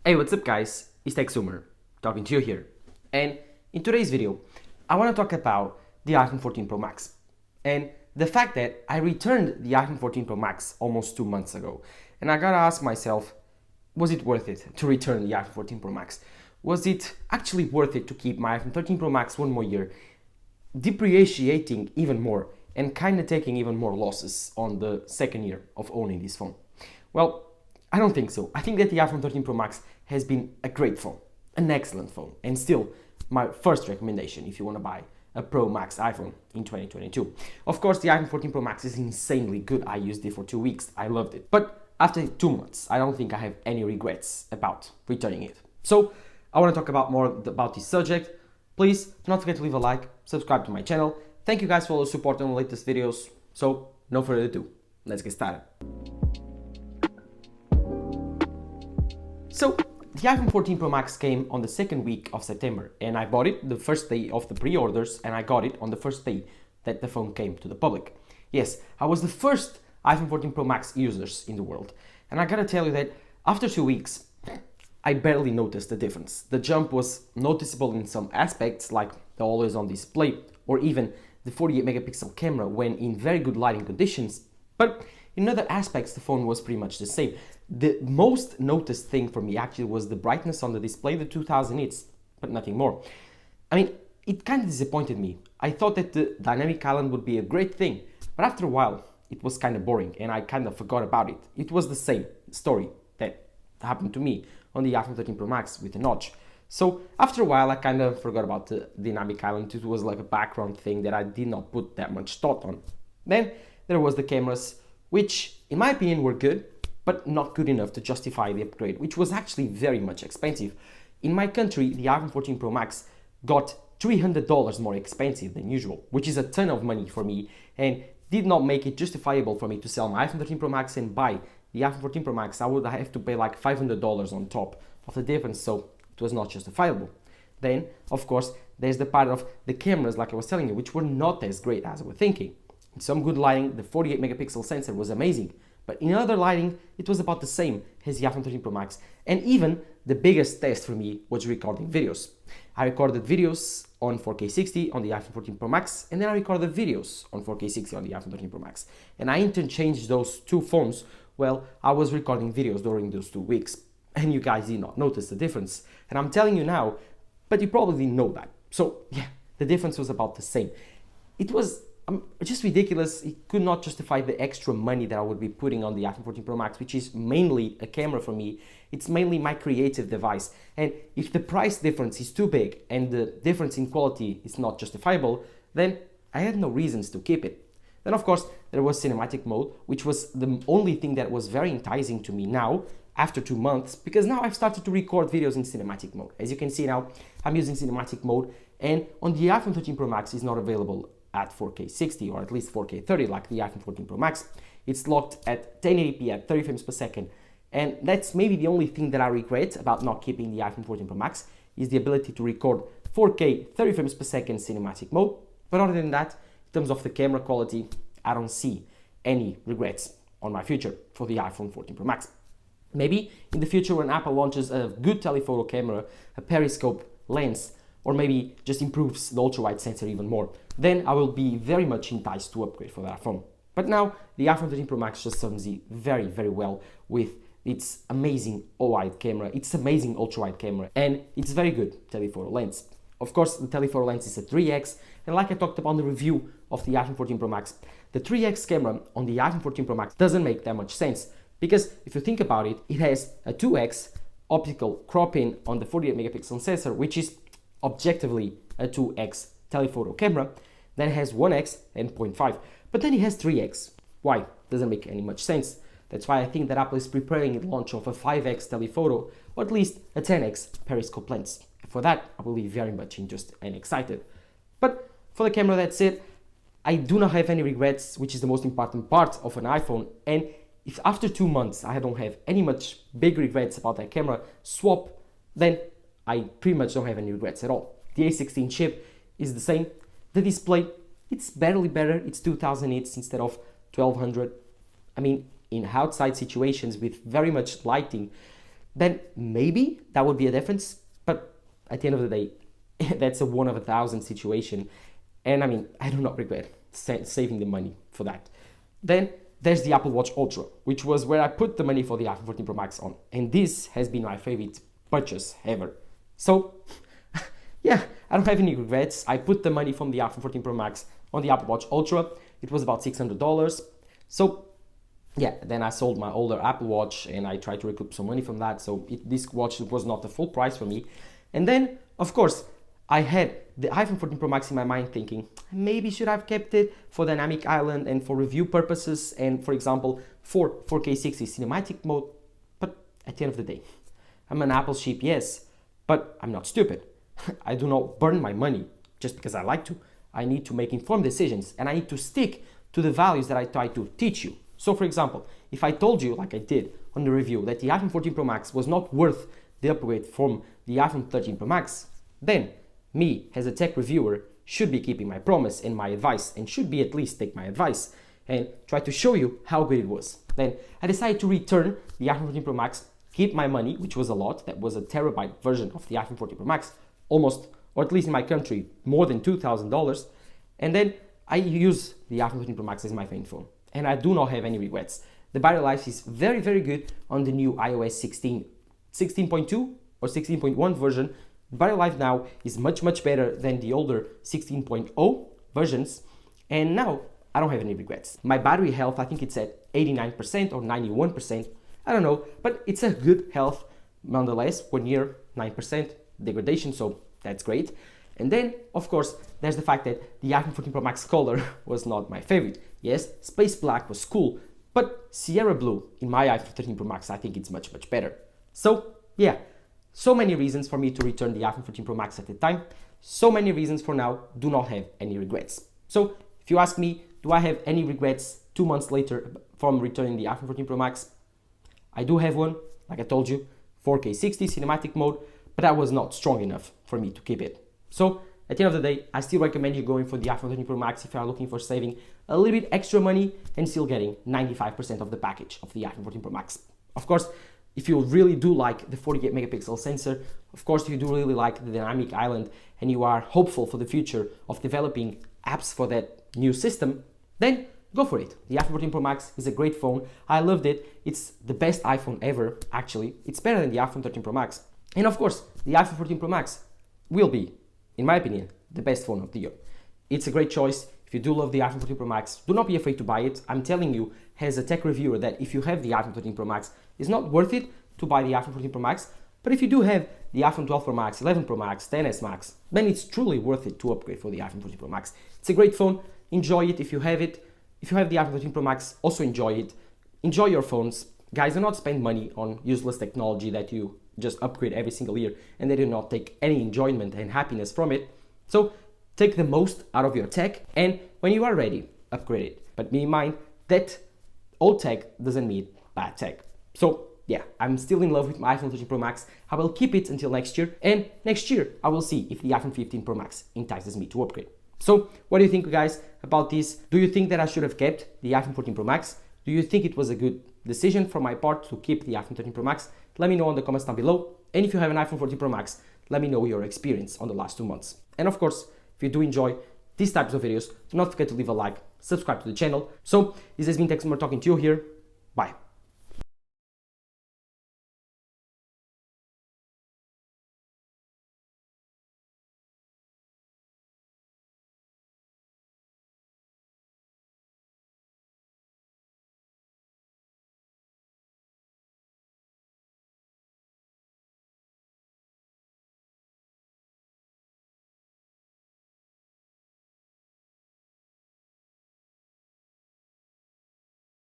Hey, what's up guys, it's TechZoomer, talking to you here. And in today's video, I want to talk about the iPhone 14 Pro Max. And the fact that I returned the iPhone 14 Pro Max almost 2 months ago. And I gotta ask myself, was it worth it to return the iPhone 14 Pro Max? Was it actually worth it to keep my iPhone 13 Pro Max one more year, depreciating even more and kind of taking even more losses on the second year of owning this phone? Well, I don't think so. I think that the iPhone 13 Pro Max has been a great phone, an excellent phone, and still my first recommendation if you want to buy a Pro Max iPhone in 2022. Of course, the iPhone 14 Pro Max is insanely good. I used it for 2 weeks. I loved it. But after 2 months, I don't think I have any regrets about returning it. So I want to talk about more about this subject. Please do not forget to leave a like, subscribe to my channel. Thank you guys for all the support on the latest videos. So no further ado, let's get started. So, the iPhone 14 Pro Max came on the second week of September, and I bought it the first day of the pre-orders, and I got it on the first day that the phone came to the public. Yes, I was the first iPhone 14 Pro Max users in the world, and I gotta tell you that after 2 weeks, I barely noticed the difference. The jump was noticeable in some aspects, like the always on display, or even the 48 megapixel camera when in very good lighting conditions, but in other aspects, the phone was pretty much the same. The most noticed thing for me actually was the brightness on the display, the 2000 nits, but nothing more. I mean, it kind of disappointed me. I thought that the dynamic island would be a great thing, but after a while, it was kind of boring and I kind of forgot about it. It was the same story that happened to me on the iPhone 13 Pro Max with the notch. So after a while, I kind of forgot about the dynamic island. It was like a background thing that I did not put that much thought on. Then there was the cameras, which in my opinion were good, but not good enough to justify the upgrade, which was actually very much expensive. In my country, the iPhone 14 Pro Max got $300 more expensive than usual, which is a ton of money for me and did not make it justifiable for me to sell my iPhone 13 Pro Max and buy the iPhone 14 Pro Max. I would have to pay like $500 on top of the difference, so it was not justifiable. Then, of course, there's the part of the cameras, like I was telling you, which were not as great as I was thinking. In some good lighting, the 48 megapixel sensor was amazing, but in other lighting, it was about the same as the iPhone 13 Pro Max. And even the biggest test for me was recording videos. I recorded videos on 4K 60 on the iPhone 14 Pro Max, and then I recorded videos on 4K 60 on the iPhone 13 Pro Max. And I interchanged those two phones while I was recording videos during those 2 weeks. And you guys did not notice the difference. And I'm telling you now, but you probably know that. So yeah, the difference was about the same. It was just ridiculous. It could not justify the extra money that I would be putting on the iPhone 14 Pro Max, which is mainly a camera for me. It's mainly my creative device. And if the price difference is too big and the difference in quality is not justifiable, then I had no reasons to keep it. Then of course, there was cinematic mode, which was the only thing that was very enticing to me now, after 2 months, because now I've started to record videos in cinematic mode. As you can see now, I'm using cinematic mode, and on the iPhone 13 Pro Max is not available at 4K 60 or at least 4K 30 like the iPhone 14 Pro Max. It's locked at 1080p at 30 frames per second, and that's maybe the only thing that I regret about not keeping the iPhone 14 Pro Max is the ability to record 4K 30 frames per second cinematic mode. But other than that, in terms of the camera quality, I don't see any regrets on my future for the iPhone 14 Pro Max. Maybe in the future when Apple launches a good telephoto camera, a periscope lens, or maybe just improves the ultra-wide sensor even more, then I will be very much enticed to upgrade for that phone. But now, the iPhone 13 Pro Max just serves me very, very well with its amazing wide camera, its amazing ultra-wide camera, and its very good telephoto lens. Of course, the telephoto lens is a 3x, and like I talked about in the review of the iPhone 14 Pro Max, the 3x camera on the iPhone 14 Pro Max doesn't make that much sense, because if you think about it, it has a 2x optical crop-in on the 48 megapixel sensor, which is objectively a 2x telephoto camera, then it has 1x and 0.5, but then it has 3x. Why? Doesn't make any much sense. That's why I think that Apple is preparing the launch of a 5x telephoto, or at least a 10x periscope lens. For that, I will be very much interested and excited. But for the camera, that's it. I do not have any regrets, which is the most important part of an iPhone, and if after 2 months I don't have any much big regrets about that camera swap, then I pretty much don't have any regrets at all. The A16 chip is the same. The display, it's barely better. It's 2000 nits instead of 1200. I mean, in outside situations with very much lighting, then maybe that would be a difference. But at the end of the day, that's a 1 of 1,000 situation. And I mean, I do not regret saving the money for that. Then there's the Apple Watch Ultra, which was where I put the money for the iPhone 14 Pro Max on. And this has been my favorite purchase ever. So, yeah, I don't have any regrets. I put the money from the iPhone 14 Pro Max on the Apple Watch Ultra. It was about $600. So, yeah, then I sold my older Apple Watch and I tried to recoup some money from that. So this watch was not the full price for me. And then, of course, I had the iPhone 14 Pro Max in my mind thinking, maybe should have kept it for dynamic island and for review purposes and, for example, for 4K 60 cinematic mode. But at the end of the day, I'm an Apple sheep, yes, but I'm not stupid. I do not burn my money just because I like to. I need to make informed decisions and I need to stick to the values that I try to teach you. So, for example, if I told you, like I did on the review, that the iPhone 14 Pro Max was not worth the upgrade from the iPhone 13 Pro Max, then me, as a tech reviewer, should be keeping my promise and my advice and should be at least take my advice and try to show you how good it was. Then I decided to return the iPhone 14 Pro Max, keep my money, which was a lot. That was a terabyte version of the iPhone 14 Pro Max, almost, or at least in my country, more than $2,000. And then I use the iPhone 14 Pro Max as my main phone. And I do not have any regrets. The battery life is very, very good on the new iOS 16.2 or 16.1 version. The battery life now is much, much better than the older 16.0 versions. And now I don't have any regrets. My battery health, I think it's at 89% or 91%. I don't know, but it's a good health nonetheless. 1 year, 9% degradation, so that's great. And then, of course, there's the fact that the iPhone 14 Pro Max color was not my favorite. Yes, space black was cool, but Sierra blue in my iPhone 13 Pro Max, I think it's much, much better. So, yeah, so many reasons for me to return the iPhone 14 Pro Max at the time. So many reasons for now, do not have any regrets. So, if you ask me, do I have any regrets 2 months later from returning the iPhone 14 Pro Max? I do have one, like I told you, 4K 60 cinematic mode, but that was not strong enough for me to keep it. So, at the end of the day, I still recommend you going for the iPhone 13 Pro Max if you are looking for saving a little bit extra money and still getting 95% of the package of the iPhone 14 Pro Max. Of course, if you really do like the 48 megapixel sensor, of course, if you do really like the dynamic island and you are hopeful for the future of developing apps for that new system, then go for it. The iPhone 14 Pro Max is a great phone. I loved it. It's the best iPhone ever, actually. It's better than the iPhone 13 Pro Max. And of course, the iPhone 14 Pro Max will be, in my opinion, the best phone of the year. It's a great choice. If you do love the iPhone 14 Pro Max, do not be afraid to buy it. I'm telling you, as a tech reviewer, that if you have the iPhone 13 Pro Max, it's not worth it to buy the iPhone 14 Pro Max. But if you do have the iPhone 12 Pro Max, 11 Pro Max, 10s Max, then it's truly worth it to upgrade for the iPhone 14 Pro Max. It's a great phone. Enjoy it if you have it. If you have the iPhone 13 Pro Max, also enjoy it. Enjoy your phones. Guys, do not spend money on useless technology that you just upgrade every single year and they do not take any enjoyment and happiness from it. So take the most out of your tech, and when you are ready, upgrade it. But bear in mind that old tech doesn't mean bad tech. So yeah, I'm still in love with my iPhone 13 Pro Max. I will keep it until next year, and next year I will see if the iPhone 15 Pro Max entices me to upgrade. So what do you think, guys, about this? Do you think that I should have kept the iPhone 14 Pro Max? Do you think it was a good decision from my part to keep the iPhone 13 Pro Max? Let me know in the comments down below. And if you have an iPhone 14 Pro Max, let me know your experience on the last 2 months. And of course, if you do enjoy these types of videos, do not forget to leave a like, subscribe to the channel. So this has been Techsmore talking to you here. Bye.